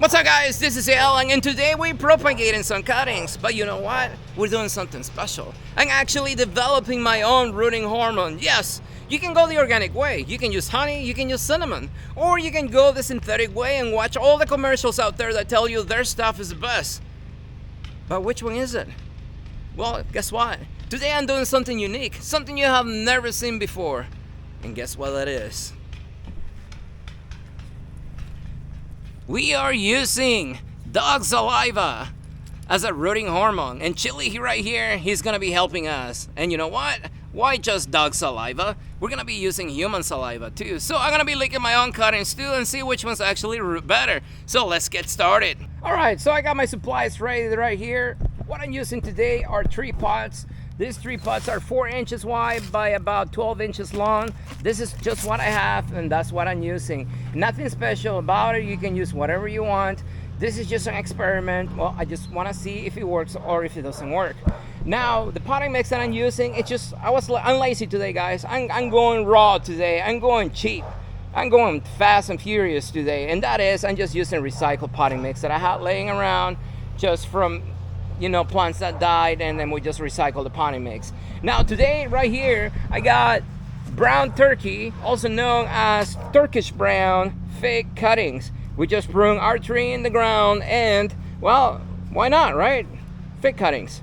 What's up guys, this is Alan and today we're propagating some cuttings. But you know what? We're doing something special. I'm actually developing my own rooting hormone. Yes, you can go the organic way. You can use honey, you can use cinnamon. Or you can go the synthetic way and watch all the commercials out there that tell you their stuff is the best. But which one is it? Well, guess what? Today I'm doing something unique. Something you have never seen before. And guess what that is? We are using dog saliva as a rooting hormone, and Chili right here, he's gonna be helping us. And you know what? Why just dog saliva? We're gonna be using human saliva too. So I'm gonna be licking my own cuttings too and see which one's actually root better. So let's get started. All right, so I got my supplies ready right here. What I'm using today are 3 pots. These 3 pots are 4 inches wide by about 12 inches long. This is just what I have and that's what I'm using. Nothing special about it. You can use whatever you want. This is just an experiment. Well, I just want to see if it works or if it doesn't work. Now, the potting mix that I'm using, I'm lazy today, guys. I'm going raw today. I'm going cheap. I'm going fast and furious today. And that is, I'm just using recycled potting mix that I had laying around just from plants that died, and then we just recycle the potting mix. Now today right here I got brown turkey, also known as Turkish brown fig cuttings. We just prune our tree in the ground, and well, why not, right? Fig cuttings.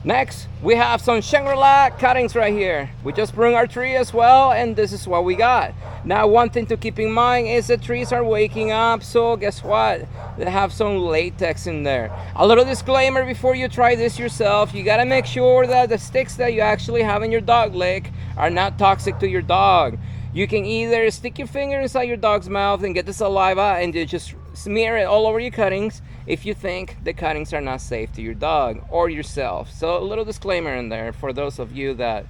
Next, we have some Shangri-La cuttings right here. We just prune our tree as well, and this is what we got. Now, one thing to keep in mind is the trees are waking up, so guess what? They have some latex in there. A little disclaimer before you try this yourself. You gotta make sure that the sticks that you actually have in your dog lick are not toxic to your dog. You can either stick your finger inside your dog's mouth and get the saliva and just smear it all over your cuttings if you think the cuttings are not safe to your dog or yourself. So a little disclaimer in there for those of you that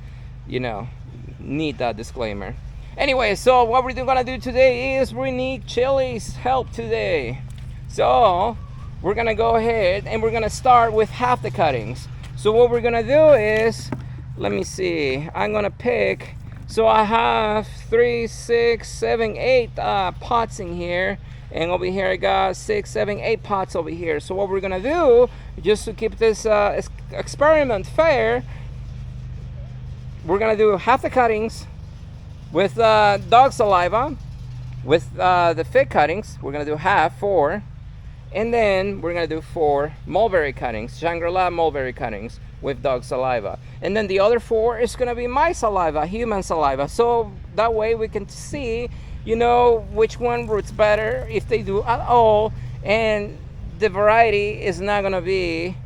need that disclaimer. Anyway, so what we're gonna do today is we need Chili's help today. So we're gonna go ahead and we're gonna start with half the cuttings. So what we're gonna do is, let me see, I'm gonna pick, so I have 3, 6, 7, 8 pots in here. And over here I got 6, 7, 8 pots over here. So what we're gonna do, just to keep this experiment fair, we're gonna do half the cuttings with dog saliva. With the fig cuttings, we're gonna do half, 4. And then we're gonna do 4 mulberry cuttings, Shangri-La mulberry cuttings with dog saliva. And then the other 4 is gonna be my saliva, human saliva. So that way we can see which one roots better, if they do at all, and the variety is not gonna be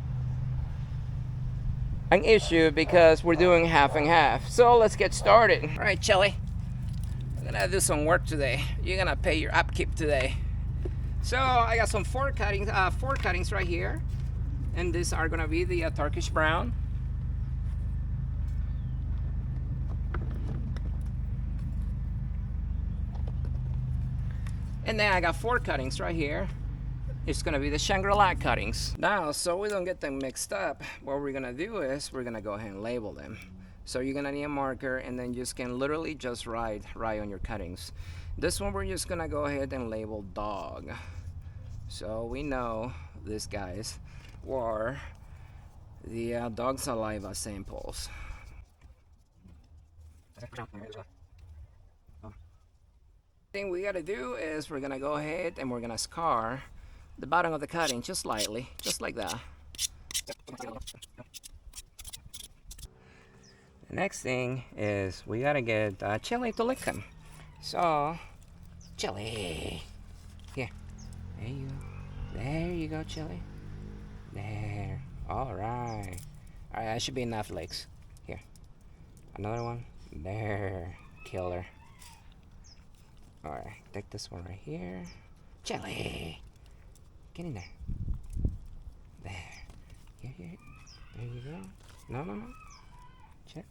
an issue because we're doing half and half. So let's get started. All right, Chili, I'm gonna do some work today. You're gonna pay your upkeep today. So I got some 4 cuttings right here, and these are gonna be the Turkish brown. And then I got 4 cuttings right here. It's gonna be the Shangri-La cuttings. Now, so we don't get them mixed up, what we're gonna do is we're gonna go ahead and label them. So you're gonna need a marker, and then you can literally just write on your cuttings. This one we're just gonna go ahead and label dog. So we know these guys were the dog saliva samples. Thing we gotta do is we're gonna go ahead and we're gonna scar the bottom of the cutting just lightly, just like that. The next thing is we gotta get Chili to lick them. So, Chili, here, there you go, Chili. There, all right, that should be enough licks. Here, another one. There, killer. All right, take this one right here. Chili, get in there. There, here. There you go. No. Check.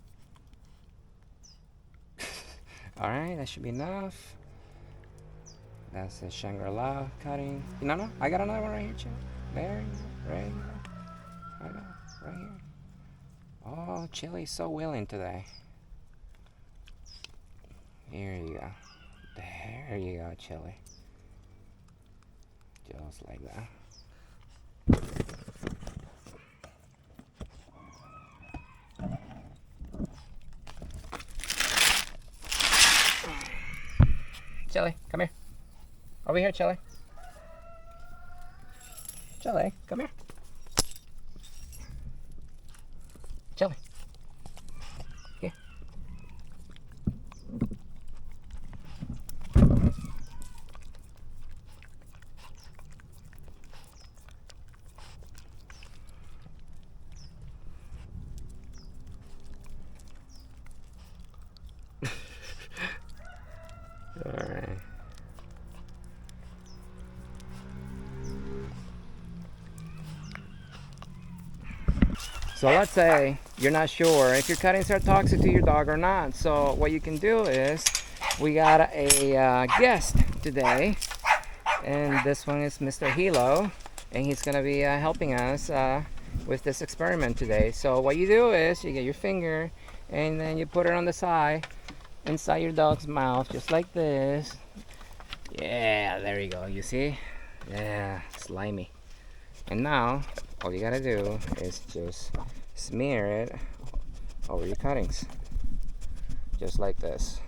All right, that should be enough. That's the Shangri-La cutting. No, I got another one right here, Chili. There, right here. Oh, Chili's so willing today. Here you go. There you go, Chili. Just like that. Chili, come here. Over here, Chili. Chili, come here. Chili. Here. All right. So let's say you're not sure if your cuttings are toxic to your dog or not. So what you can do is, we got a guest today, and this one is Mr. Hilo, and he's gonna be helping us with this experiment today. So what you do is, you get your finger and then you put it on the side inside your dog's mouth, just like this. Yeah, there you go. You see? Yeah, slimy. And now all you gotta do is just smear it over your cuttings, just like this.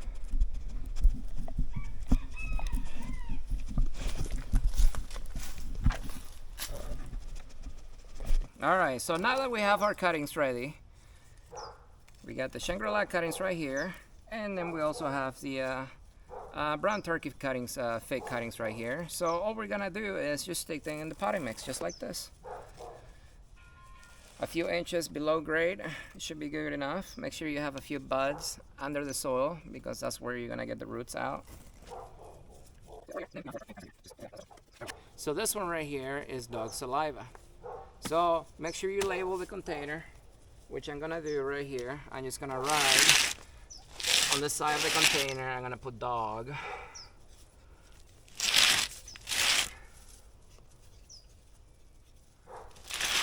All right, so now that we have our cuttings ready, we got the Shangri-La cuttings right here, and then we also have the brown turkey cuttings, fake cuttings right here. So all we're gonna do is just stick them in the potting mix, just like this. A few inches below grade, it should be good enough. Make sure you have a few buds under the soil, because that's where you're gonna get the roots out. So this one right here is dog saliva. So make sure you label the container, which I'm gonna do right here. I'm just gonna write on the side of the container, I'm gonna put dog.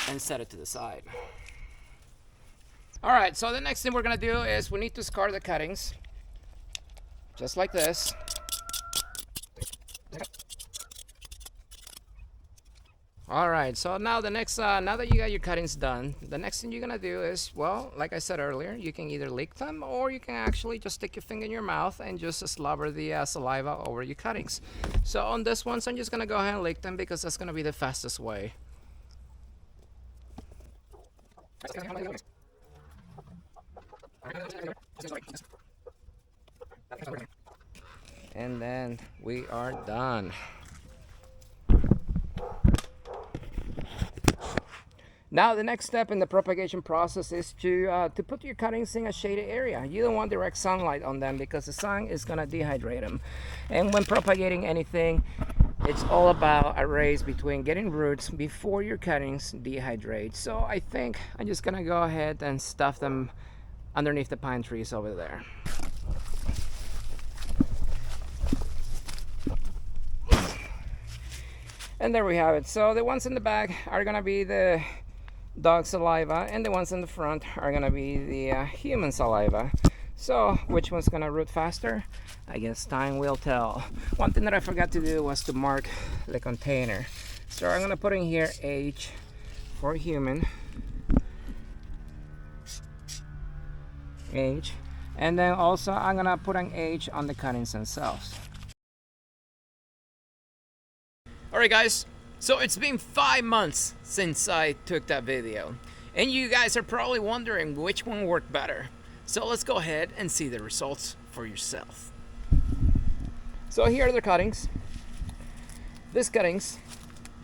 And set it to the side. All right, so the next thing we're gonna do is we need to scar the cuttings, just like this. All right, so now the next, now that you got your cuttings done, the next thing you're gonna do is, well, like I said earlier, you can either lick them, or you can actually just stick your finger in your mouth and just slobber the saliva over your cuttings. So on this one, so I'm just gonna go ahead and lick them, because that's gonna be the fastest way. And then we are done. Now the next step in the propagation process is to put your cuttings in a shaded area. You don't want direct sunlight on them, because the sun is gonna dehydrate them. And when propagating anything, it's all about a race between getting roots before your cuttings dehydrate. So I think I'm just gonna go ahead and stuff them underneath the pine trees over there. And there we have it. So the ones in the back are gonna be the dog saliva, and the ones in the front are gonna be the human saliva. So which one's gonna root faster? I guess time will tell. One thing that I forgot to do was to mark the container. So I'm gonna put in here H for human, H, and then also I'm gonna put an H on the cuttings themselves. Alright guys, so it's been 5 months since I took that video, and you guys are probably wondering which one worked better. So let's go ahead and see the results for yourself. So here are the cuttings. These cuttings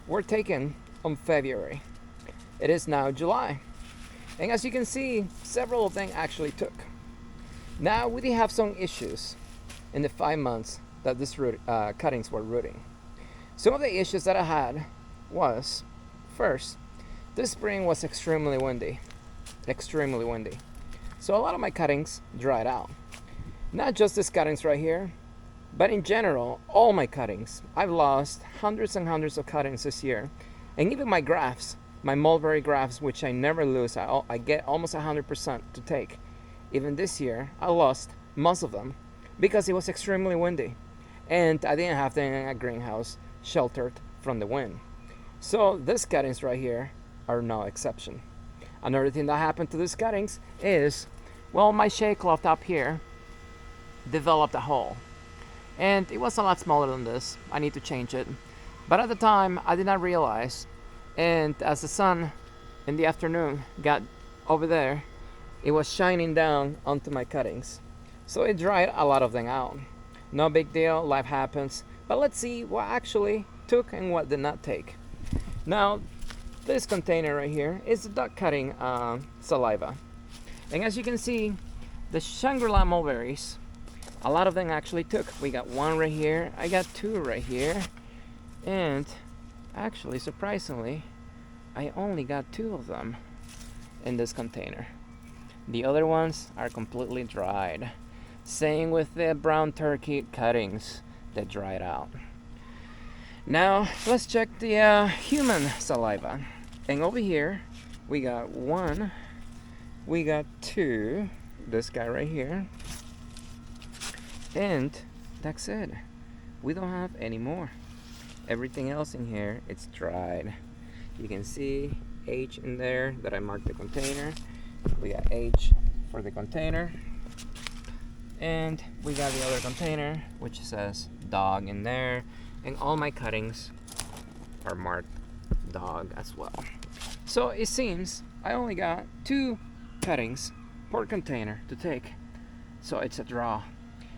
were taken on February. It is now July, and as you can see, several of them actually took. Now we did have some issues in the 5 months that these cuttings were rooting. Some of the issues that I had was, first, this spring was extremely windy. So a lot of my cuttings dried out. Not just these cuttings right here, but in general, all my cuttings. I've lost hundreds and hundreds of cuttings this year. And even my grafts, my mulberry grafts, which I never lose, I get almost 100% to take. Even this year, I lost most of them because it was extremely windy. And I didn't have them in a greenhouse, sheltered from the wind. So these cuttings right here are no exception. Another thing that happened to these cuttings is, well, my shade cloth up here developed a hole. And it was a lot smaller than this. I need to change it. But at the time, I did not realize. And as the sun in the afternoon got over there, it was shining down onto my cuttings. So it dried a lot of them out. No big deal, life happens. But let's see what actually took and what did not take. Now, this container right here is the duck cutting saliva. And as you can see, the Shangri-La mulberries, a lot of them actually took. We got one right here, I got two right here, and actually, surprisingly, I only got two of them in this container. The other ones are completely dried. Same with the brown turkey cuttings that dried out. Now, let's check the human saliva. And over here, we got one, we got two, this guy right here, and that's it. We don't have any more. Everything else in here, it's dried. You can see H in there that I marked the container. We got H for the container. And we got the other container, which says dog in there. And all my cuttings are marked dog as well. So it seems I only got two cuttings per container to take. So it's a draw.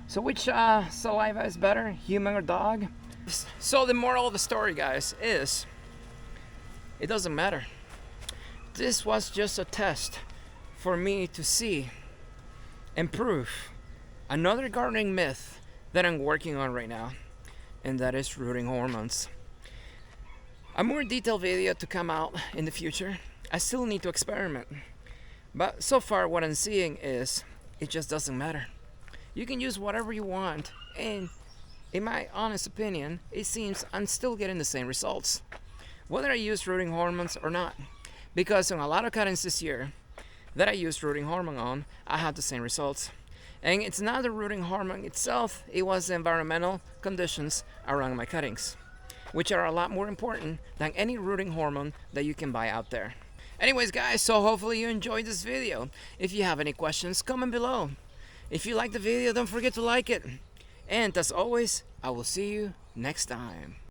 So which saliva is better, human or dog? So the moral of the story, guys, is it doesn't matter. This was just a test for me to see and prove another gardening myth that I'm working on right now, and that is rooting hormones. A more detailed video to come out in the future. I still need to experiment. But so far what I'm seeing is it just doesn't matter. You can use whatever you want, and in my honest opinion, it seems I'm still getting the same results, whether I use rooting hormones or not. Because on a lot of cuttings this year that I used rooting hormone on, I had the same results. And it's not the rooting hormone itself, it was the environmental conditions around my cuttings, which are a lot more important than any rooting hormone that you can buy out there. Anyways, guys, so hopefully you enjoyed this video. If you have any questions, comment below. If you like the video, don't forget to like it. And as always, I will see you next time.